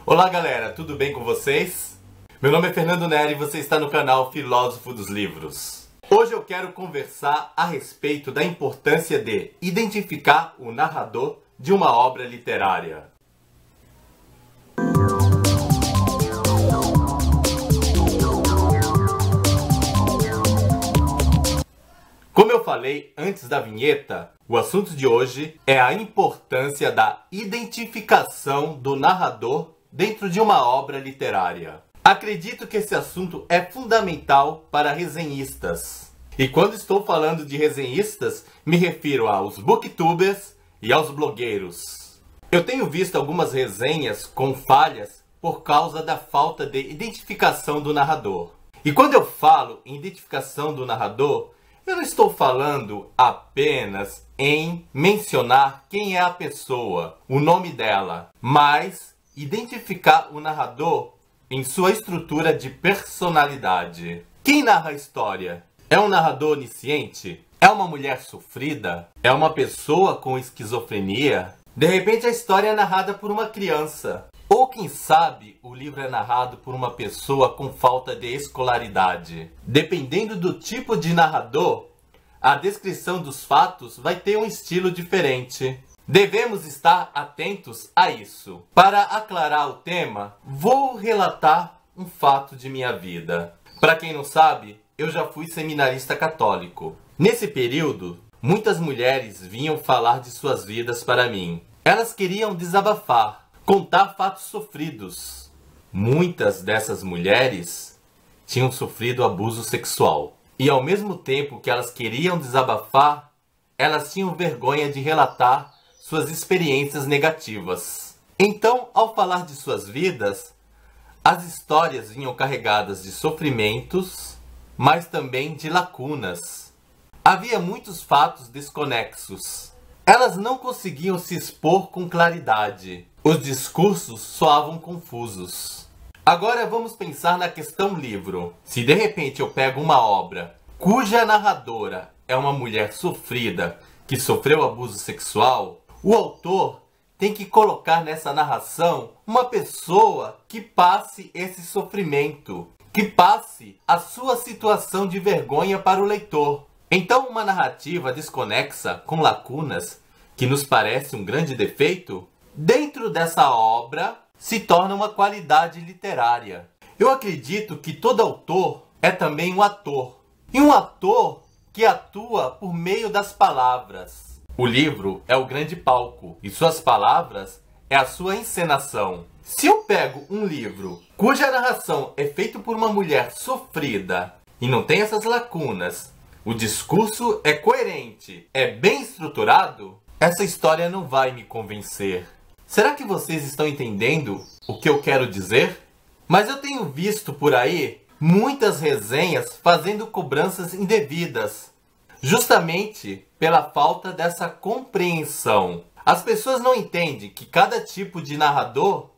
Olá galera, tudo bem com vocês? Meu nome é Fernando Neri e você está no canal Filósofo dos Livros. Hoje eu quero conversar a respeito da importância de identificar o narrador de uma obra literária. Como eu falei antes da vinheta, o assunto de hoje é a importância da identificação do narrador dentro de uma obra literária. Acredito que esse assunto é fundamental para resenhistas. E quando estou falando de resenhistas, me refiro aos booktubers e aos blogueiros. Eu tenho visto algumas resenhas com falhas por causa da falta de identificação do narrador. E quando eu falo em identificação do narrador, eu não estou falando apenas em mencionar quem é a pessoa, o nome dela, mas identificar o narrador em sua estrutura de personalidade. Quem narra a história? É um narrador onisciente? É uma mulher sofrida? É uma pessoa com esquizofrenia? De repente a história é narrada por uma criança. Ou quem sabe o livro é narrado por uma pessoa com falta de escolaridade. Dependendo do tipo de narrador, a descrição dos fatos vai ter um estilo diferente. Devemos estar atentos a isso. Para aclarar o tema, vou relatar um fato de minha vida. Para quem não sabe, eu já fui seminarista católico. Nesse período, muitas mulheres vinham falar de suas vidas para mim. Elas queriam desabafar, contar fatos sofridos. Muitas dessas mulheres tinham sofrido abuso sexual. E ao mesmo tempo que elas queriam desabafar, elas tinham vergonha de relatar suas experiências negativas. Então, ao falar de suas vidas, as histórias vinham carregadas de sofrimentos, mas também de lacunas. Havia muitos fatos desconexos. Elas não conseguiam se expor com claridade. Os discursos soavam confusos. Agora vamos pensar na questão livro. Se de repente eu pego uma obra cuja narradora é uma mulher sofrida que sofreu abuso sexual, o autor tem que colocar nessa narração uma pessoa que passe esse sofrimento, que passe a sua situação de vergonha para o leitor. Então uma narrativa desconexa, com lacunas, que nos parece um grande defeito, dentro dessa obra se torna uma qualidade literária. Eu acredito que todo autor é também um ator. E um ator que atua por meio das palavras. O livro é o grande palco e suas palavras é a sua encenação. Se eu pego um livro cuja narração é feita por uma mulher sofrida e não tem essas lacunas, o discurso é coerente, é bem estruturado, essa história não vai me convencer. Será que vocês estão entendendo o que eu quero dizer? Mas eu tenho visto por aí muitas resenhas fazendo cobranças indevidas, justamente pela falta dessa compreensão. As pessoas não entendem que cada tipo de narrador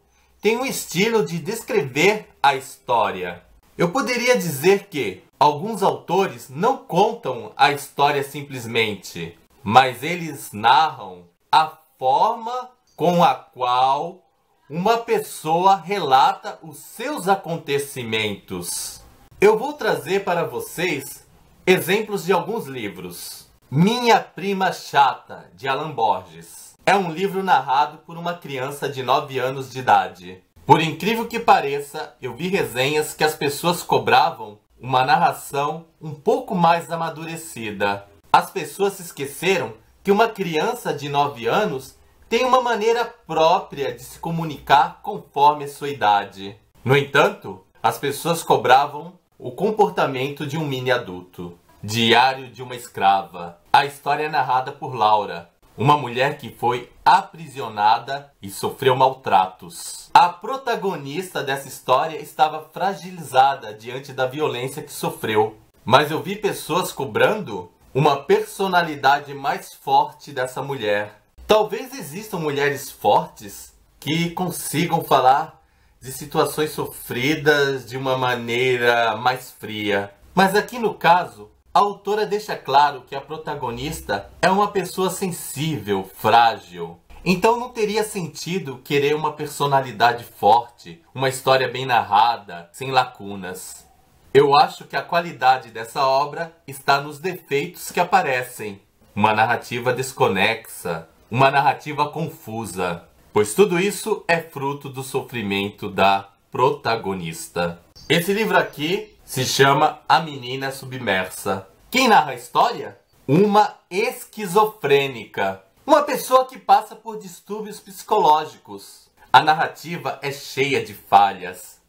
tem um estilo de descrever a história. Eu poderia dizer que alguns autores não contam a história simplesmente, mas eles narram a forma com a qual uma pessoa relata os seus acontecimentos. Eu vou trazer para vocês exemplos de alguns livros. Minha Prima Chata, de Alan Borges. É um livro narrado por uma criança de 9 anos de idade. Por incrível que pareça, eu vi resenhas que as pessoas cobravam uma narração um pouco mais amadurecida. As pessoas se esqueceram que uma criança de 9 anos tem uma maneira própria de se comunicar conforme a sua idade. No entanto, as pessoas cobravam o comportamento de um mini adulto. Diário de uma Escrava. A história é narrada por Laura, uma mulher que foi aprisionada e sofreu maltratos. A protagonista dessa história estava fragilizada diante da violência que sofreu. Mas eu vi pessoas cobrando uma personalidade mais forte dessa mulher. Talvez existam mulheres fortes que consigam falar de situações sofridas de uma maneira mais fria. Mas aqui no caso, a autora deixa claro que a protagonista é uma pessoa sensível, frágil. Então não teria sentido querer uma personalidade forte, uma história bem narrada, sem lacunas. Eu acho que a qualidade dessa obra está nos defeitos que aparecem. Uma narrativa desconexa, uma narrativa confusa, pois tudo isso é fruto do sofrimento da protagonista. Esse livro aqui se chama A Menina Submersa. Quem narra a história? Uma esquizofrênica. Uma pessoa que passa por distúrbios psicológicos. A narrativa é cheia de falhas,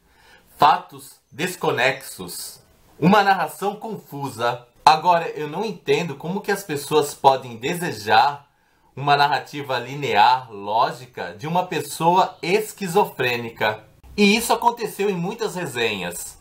fatos desconexos, uma narração confusa. Agora, eu não entendo como que as pessoas podem desejar uma narrativa linear, lógica, de uma pessoa esquizofrênica. E isso aconteceu em muitas resenhas.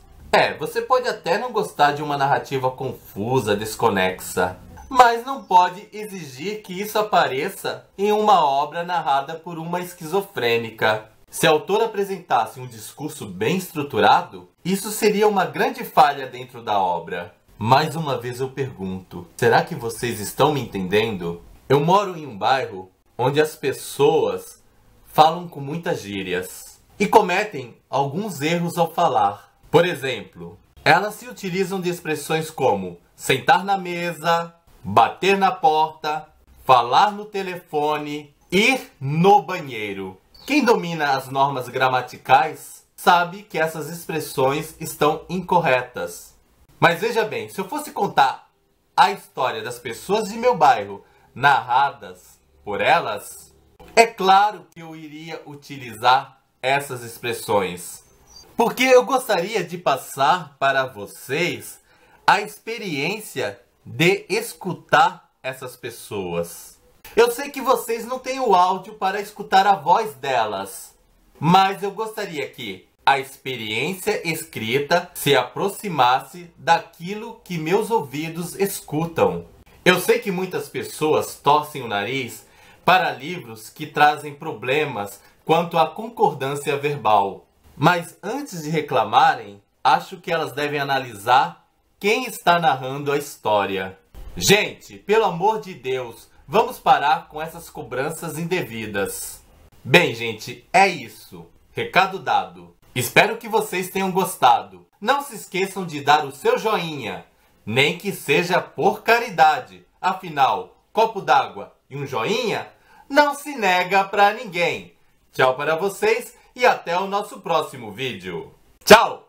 Você pode até não gostar de uma narrativa confusa, desconexa, mas não pode exigir que isso apareça em uma obra narrada por uma esquizofrênica. Se a autora apresentasse um discurso bem estruturado, isso seria uma grande falha dentro da obra. Mais uma vez eu pergunto, será que vocês estão me entendendo? Eu moro em um bairro onde as pessoas falam com muitas gírias e cometem alguns erros ao falar. Por exemplo, elas se utilizam de expressões como sentar na mesa, bater na porta, falar no telefone, ir no banheiro. Quem domina as normas gramaticais sabe que essas expressões estão incorretas. Mas veja bem, se eu fosse contar a história das pessoas de meu bairro narradas por elas, é claro que eu iria utilizar essas expressões. Porque eu gostaria de passar para vocês a experiência de escutar essas pessoas. Eu sei que vocês não têm o áudio para escutar a voz delas, mas eu gostaria que a experiência escrita se aproximasse daquilo que meus ouvidos escutam. Eu sei que muitas pessoas torcem o nariz para livros que trazem problemas quanto à concordância verbal. Mas antes de reclamarem, acho que elas devem analisar quem está narrando a história. Gente, pelo amor de Deus, vamos parar com essas cobranças indevidas. Bem, gente, é isso. Recado dado. Espero que vocês tenham gostado. Não se esqueçam de dar o seu joinha, nem que seja por caridade. Afinal, copo d'água e um joinha não se nega pra ninguém. Tchau para vocês e até o nosso próximo vídeo. Tchau!